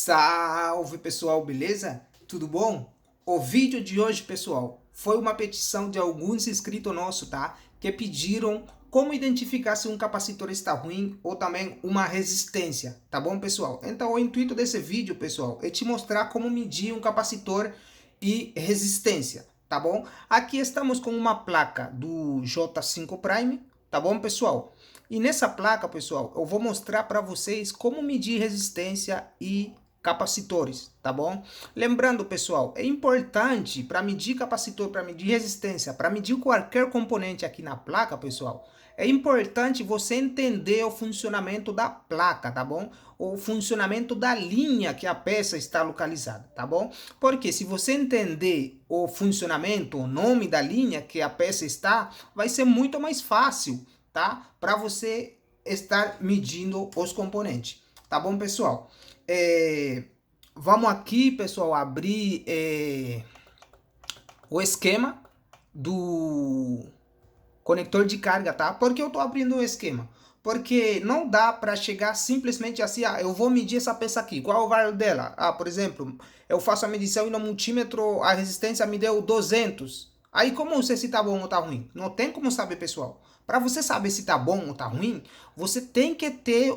Salve pessoal, beleza? Tudo bom? O vídeo de hoje, pessoal, foi uma petição de alguns inscritos nossos, tá? Que pediram como identificar se um capacitor está ruim ou também uma resistência, tá bom, pessoal? Então, o intuito desse vídeo, pessoal, é te mostrar como medir um capacitor e resistência, tá bom? Aqui estamos com uma placa do J5 Prime, tá bom, pessoal? E nessa placa, pessoal, eu vou mostrar para vocês como medir resistência e capacitores, tá bom? Lembrando, pessoal, é importante para medir capacitor, para medir resistência, para medir qualquer componente aqui na placa, pessoal, é importante você entender o funcionamento da placa, tá bom? O funcionamento da linha que a peça está localizada, tá bom? Porque se você entender o funcionamento, o nome da linha que a peça está, vai ser muito mais fácil, tá? Para você estar medindo os componentes, tá bom, pessoal? Vamos aqui, pessoal, abrir o esquema do conector de carga, tá? Por que eu tô abrindo o esquema? Porque não dá para chegar simplesmente assim, eu vou medir essa peça aqui, qual é o valor dela? Por exemplo, eu faço a medição e no multímetro a resistência me deu 200. Aí como você se tá bom ou tá ruim? Não tem como saber, pessoal. Para você saber se tá bom ou tá ruim, você tem que ter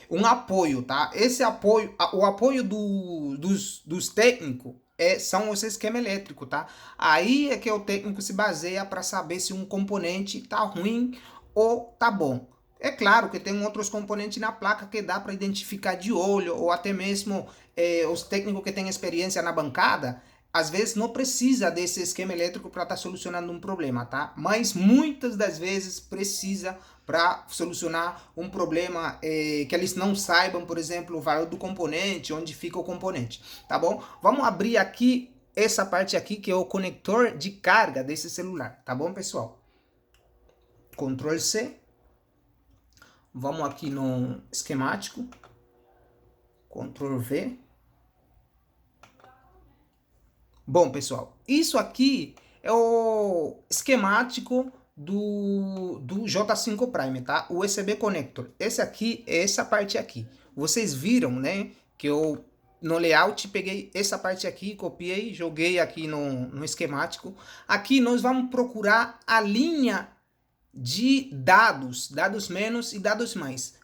um apoio, tá? Esse apoio, o apoio dos técnicos são os esquema elétrico, tá? Aí é que o técnico se baseia para saber se um componente tá ruim ou tá bom. É claro que tem outros componentes na placa que dá para identificar de olho, ou até mesmo os técnicos que têm experiência na bancada, às vezes não precisa desse esquema elétrico para estar solucionando um problema, tá? Mas muitas das vezes precisa para solucionar um problema que eles não saibam, por exemplo, o valor do componente, onde fica o componente, tá bom? Vamos abrir aqui essa parte aqui que é o conector de carga desse celular, tá bom, pessoal? Ctrl C. Vamos aqui no esquemático. Ctrl V. Bom, pessoal, isso aqui é o esquemático do J5 Prime, tá? O USB Connector. Esse aqui é essa parte aqui. Vocês viram, né? Que eu no layout peguei essa parte aqui, copiei, joguei aqui no esquemático. Aqui nós vamos procurar a linha de dados menos e dados mais.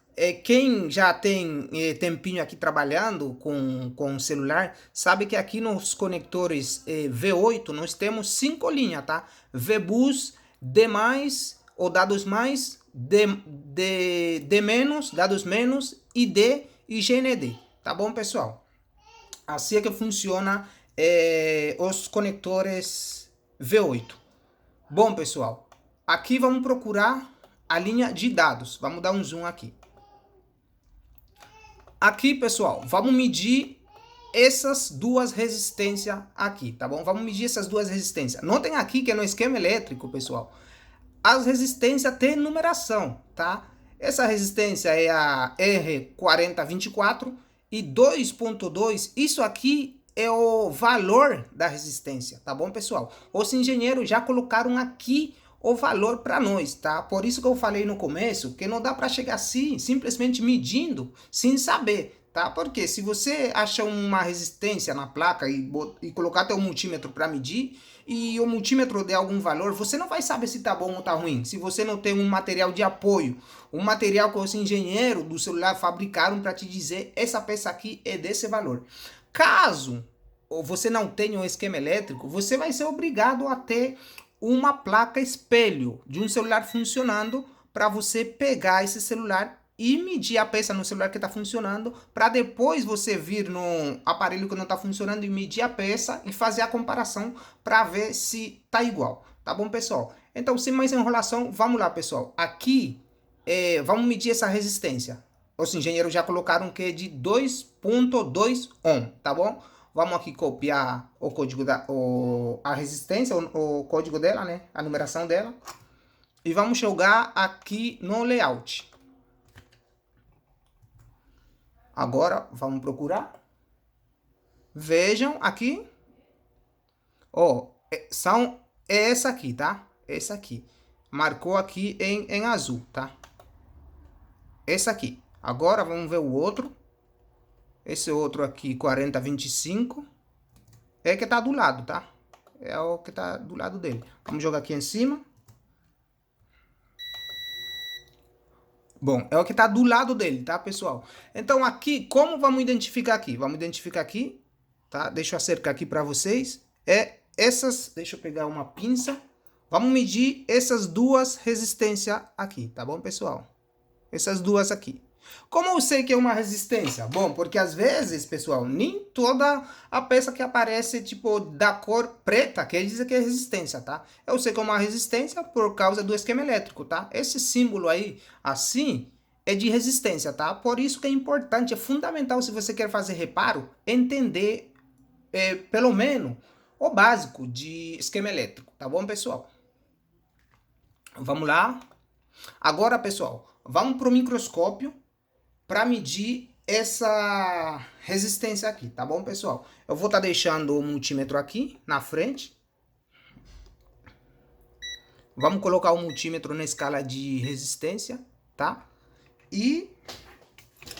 Quem já tem tempinho aqui trabalhando com celular, sabe que aqui nos conectores V8 nós temos 5 linhas, tá? VBus, D+, ou dados mais, D menos, dados menos, ID e GND, tá bom, pessoal? Assim é que funciona os conectores V8. Bom, pessoal, aqui vamos procurar a linha de dados. Vamos dar um zoom aqui. Aqui, pessoal, vamos medir essas duas resistências aqui, tá bom? Vamos medir essas duas resistências. Notem aqui que no esquema elétrico, pessoal, as resistências têm numeração, tá? Essa resistência é a R4024 e 2.2, isso aqui é o valor da resistência, tá bom, pessoal? Os engenheiros já colocaram aqui o valor para nós, tá? Por isso que eu falei no começo que não dá para chegar assim, simplesmente medindo, sem saber, tá? Porque se você acha uma resistência na placa e colocar teu multímetro para medir, e o multímetro der algum valor, você não vai saber se tá bom ou tá ruim, se você não tem um material de apoio, um material que os engenheiros do celular fabricaram para te dizer, essa peça aqui é desse valor. Caso você não tenha um esquema elétrico, você vai ser obrigado a ter uma placa espelho de um celular funcionando para você pegar esse celular e medir a peça no celular que está funcionando, para depois você vir no aparelho que não está funcionando e medir a peça e fazer a comparação para ver se tá igual. Tá bom, pessoal? Então, sem mais enrolação, vamos lá, pessoal. Aqui, vamos medir essa resistência. Os engenheiros já colocaram que é de 2.2 ohm, tá bom? Vamos aqui copiar o código a resistência, o código dela, né? A numeração dela. E vamos jogar aqui no layout. Agora, vamos procurar. Vejam aqui. Ó, é essa aqui, tá? Essa aqui. Marcou aqui em azul, tá? Essa aqui. Agora vamos ver o outro. Esse outro aqui, 4025, é que tá do lado, tá? É o que tá do lado dele. Vamos jogar aqui em cima. Bom, é o que tá do lado dele, tá, pessoal? Então aqui, como vamos identificar aqui? Vamos identificar aqui, tá? Deixa eu acercar aqui para vocês. Deixa eu pegar uma pinça. Vamos medir essas duas resistências aqui, tá bom, pessoal? Essas duas aqui. Como eu sei que é uma resistência? Bom, porque às vezes, pessoal, nem toda a peça que aparece, tipo, da cor preta, quer dizer que é resistência, tá? Eu sei que é uma resistência por causa do esquema elétrico, tá? Esse símbolo aí, assim, é de resistência, tá? Por isso que é importante, é fundamental, se você quer fazer reparo, entender, pelo menos, o básico de esquema elétrico, tá bom, pessoal? Vamos lá. Agora, pessoal, vamos para o microscópio para medir essa resistência aqui, tá bom, pessoal? Eu vou estar deixando o multímetro aqui na frente. Vamos colocar o multímetro na escala de resistência, tá? E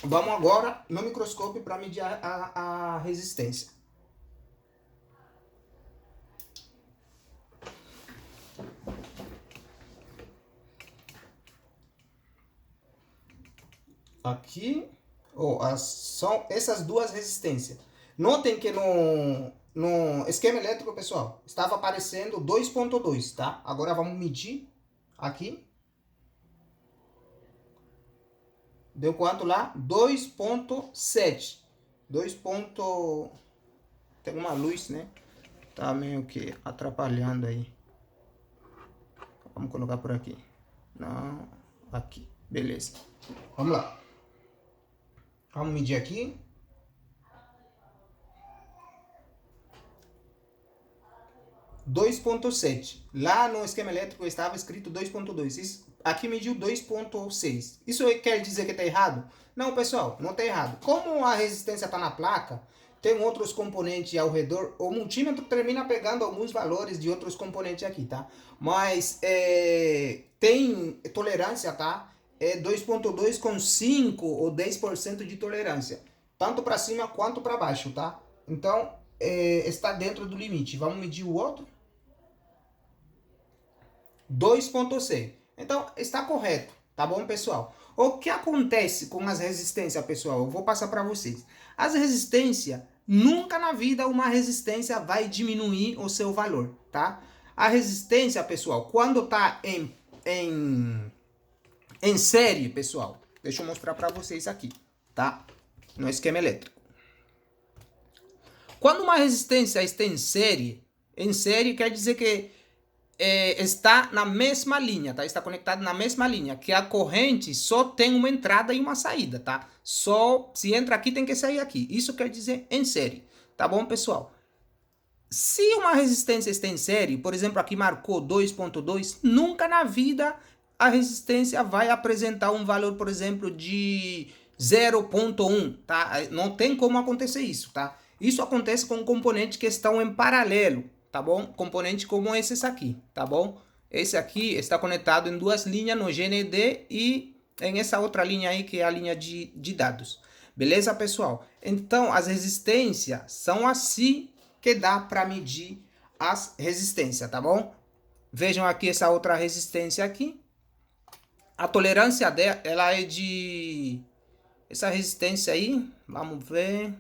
vamos agora no microscópio para medir a resistência. Aqui, são essas duas resistências. Notem que no esquema elétrico, pessoal, estava aparecendo 2.2, tá? Agora vamos medir aqui. Deu quanto lá? 2.7. 2. Tem uma luz, né? Tá meio que atrapalhando aí. Vamos colocar por aqui. Não, aqui. Beleza. Vamos lá. Vamos medir aqui. 2.7. Lá no esquema elétrico estava escrito 2.2. Aqui mediu 2.6. Isso quer dizer que está errado? Não, pessoal, não está errado. Como a resistência está na placa, tem outros componentes ao redor. O multímetro termina pegando alguns valores de outros componentes aqui, tá? Mas tem tolerância, tá? É 2.2 com 5 ou 10% de tolerância. Tanto para cima quanto para baixo, tá? Então, está dentro do limite. Vamos medir o outro. 2.6. Então, está correto. Tá bom, pessoal? O que acontece com as resistências, pessoal? Eu vou passar para vocês. As resistências, nunca na vida uma resistência vai diminuir o seu valor, tá? A resistência, pessoal, quando está em série, pessoal, deixa eu mostrar para vocês aqui, tá? No esquema elétrico. Quando uma resistência está em série quer dizer que está na mesma linha, tá? Está conectado na mesma linha, que a corrente só tem uma entrada e uma saída, tá? Só se entra aqui tem que sair aqui. Isso quer dizer em série, tá bom, pessoal? Se uma resistência está em série, por exemplo, aqui marcou 2.2, nunca na vida a resistência vai apresentar um valor, por exemplo, de 0.1, tá? Não tem como acontecer isso, tá? Isso acontece com componentes que estão em paralelo, tá bom? Componentes como esses aqui, tá bom? Esse aqui está conectado em duas linhas no GND e em essa outra linha aí que é a linha de dados. Beleza, pessoal? Então, as resistências são assim que dá para medir as resistências, tá bom? Vejam aqui essa outra resistência aqui. A tolerância dela, ela é de... Essa resistência aí, vamos ver...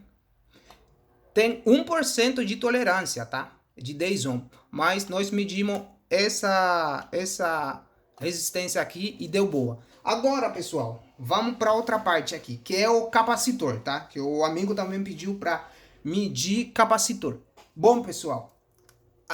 Tem 1% de tolerância, tá? De 10 ohms. Mas nós medimos essa resistência aqui e deu boa. Agora, pessoal, vamos para outra parte aqui, que é o capacitor, tá? Que o amigo também pediu para medir capacitor. Bom, pessoal,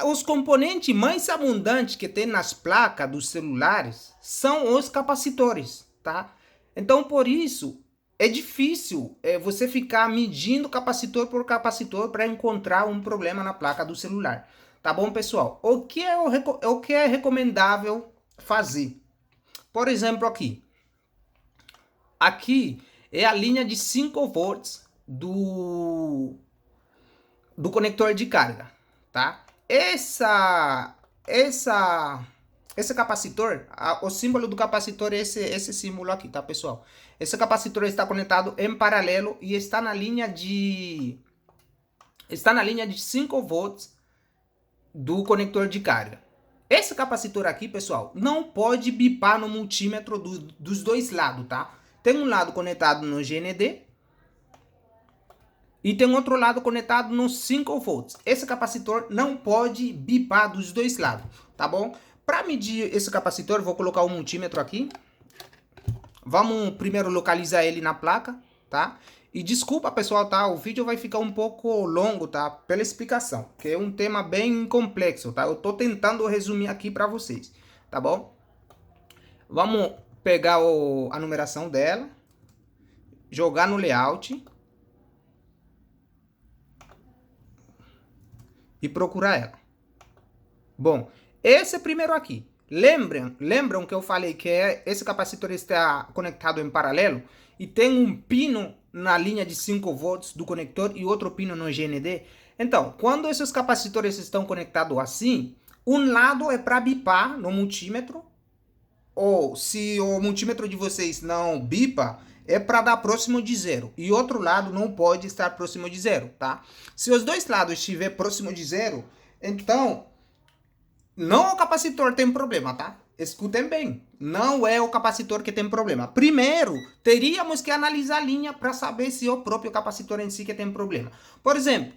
os componentes mais abundantes que tem nas placas dos celulares são os capacitores, tá? Então, por isso, é difícil você ficar medindo capacitor por capacitor para encontrar um problema na placa do celular. Tá bom, pessoal? O que é recomendável fazer? Por exemplo, aqui. Aqui é a linha de 5 volts do conector de carga, tá? Essa esse capacitor, o símbolo do capacitor é esse símbolo aqui, tá, pessoal? Esse capacitor está conectado em paralelo e está na linha de 5 volts do conector de carga. Esse capacitor aqui, pessoal, não pode bipar no multímetro dos dois lados, tá? Tem um lado conectado no GND e tem outro lado conectado nos 5 volts. Esse capacitor não pode bipar dos dois lados, tá bom? Para medir esse capacitor, vou colocar o multímetro aqui. Vamos primeiro localizar ele na placa, tá? E desculpa, pessoal, tá? O vídeo vai ficar um pouco longo, tá? Pela explicação, que é um tema bem complexo, tá? Eu tô tentando resumir aqui para vocês, tá bom? Vamos pegar a numeração dela, jogar no layout e procurar ela. Bom, esse primeiro aqui. Lembram que eu falei que esse capacitor está conectado em paralelo e tem um pino na linha de 5 volts do conector e outro pino no GND? Então, quando esses capacitores estão conectados assim, um lado é para bipar no multímetro, ou se o multímetro de vocês não bipa, é para dar próximo de zero. E outro lado não pode estar próximo de zero, tá? Se os dois lados estiver próximo de zero, então não o capacitor tem problema, tá? Escutem bem, não é o capacitor que tem problema. Primeiro, teríamos que analisar a linha para saber se é o próprio capacitor em si que tem problema. Por exemplo,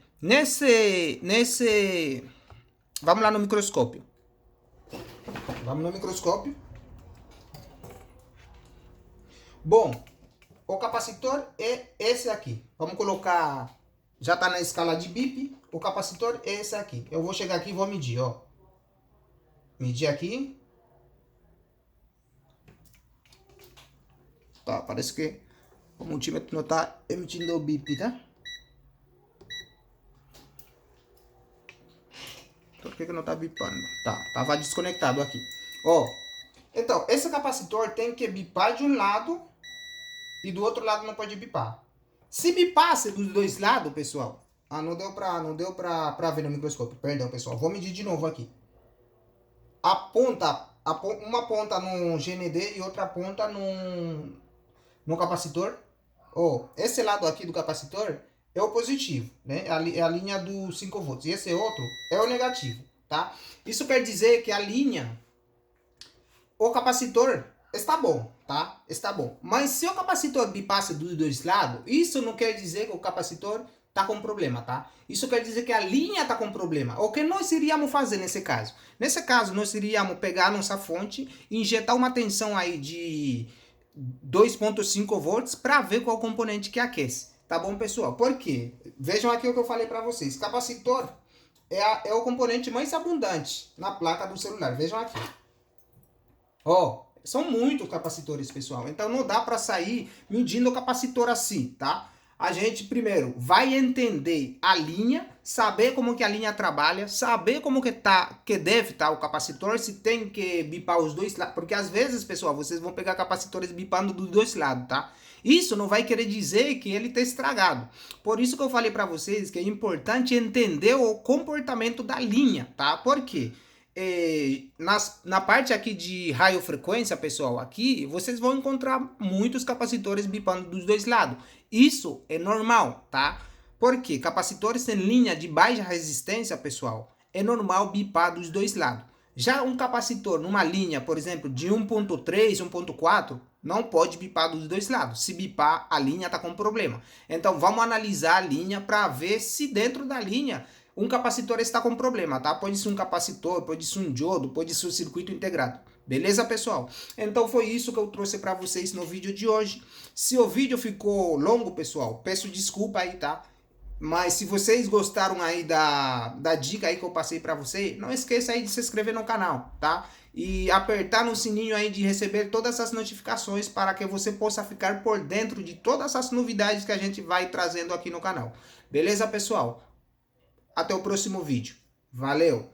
vamos lá no microscópio. Vamos no microscópio. Bom, o capacitor é esse aqui. Vamos colocar, já está na escala de bip, o capacitor é esse aqui. Eu vou chegar aqui e vou medir, ó. Medir aqui. Tá, parece que o multímetro não está emitindo o bip, tá? Por que não está bipando? Tá, tava desconectado aqui. Ó, então, esse capacitor tem que bipar de um lado e do outro lado não pode bipar. Se bipasse dos dois lados, pessoal... Ah, não deu pra ver no microscópio. Perdão, pessoal. Vou medir de novo aqui. Uma ponta no GND e outra ponta no capacitor. Esse lado aqui do capacitor é o positivo, né? É a linha dos 5 volts. E esse outro é o negativo, tá? Isso quer dizer que a linha, o capacitor está bom, tá? Está bom. Mas se o capacitor bipasse dos dois lados, isso não quer dizer que o capacitor tá com problema, tá? Isso quer dizer que a linha tá com problema. O que nós iríamos fazer nesse caso? Nesse caso, nós iríamos pegar a nossa fonte e injetar uma tensão aí de 2.5 volts para ver qual componente que aquece. Tá bom, pessoal? Por quê? Vejam aqui o que eu falei para vocês. Capacitor é o componente mais abundante na placa do celular. Vejam aqui. São muitos capacitores, pessoal. Então não dá para sair medindo o capacitor assim, tá? A gente primeiro vai entender a linha, saber como que a linha trabalha, saber como que deve estar o capacitor, se tem que bipar os dois lados, porque às vezes, pessoal, vocês vão pegar capacitores bipando dos dois lados, tá? Isso não vai querer dizer que ele está estragado. Por isso que eu falei para vocês que é importante entender o comportamento da linha, tá? Por quê? Na parte aqui de radiofrequência, pessoal, aqui vocês vão encontrar muitos capacitores bipando dos dois lados. Isso é normal, tá? Porque capacitores em linha de baixa resistência, pessoal, é normal bipar dos dois lados. Já um capacitor numa linha, por exemplo, de 1.3, 1.4, não pode bipar dos dois lados. Se bipar, a linha está com problema. Então vamos analisar a linha para ver se dentro da linha um capacitor está com problema, tá? Pode ser um capacitor, pode ser um diodo, pode ser um circuito integrado. Beleza, pessoal? Então foi isso que eu trouxe para vocês no vídeo de hoje. Se o vídeo ficou longo, pessoal, peço desculpa aí, tá? Mas se vocês gostaram aí da dica aí que eu passei para você, não esqueça aí de se inscrever no canal, tá? E apertar no sininho aí de receber todas as notificações para que você possa ficar por dentro de todas as novidades que a gente vai trazendo aqui no canal. Beleza, pessoal? Até o próximo vídeo. Valeu!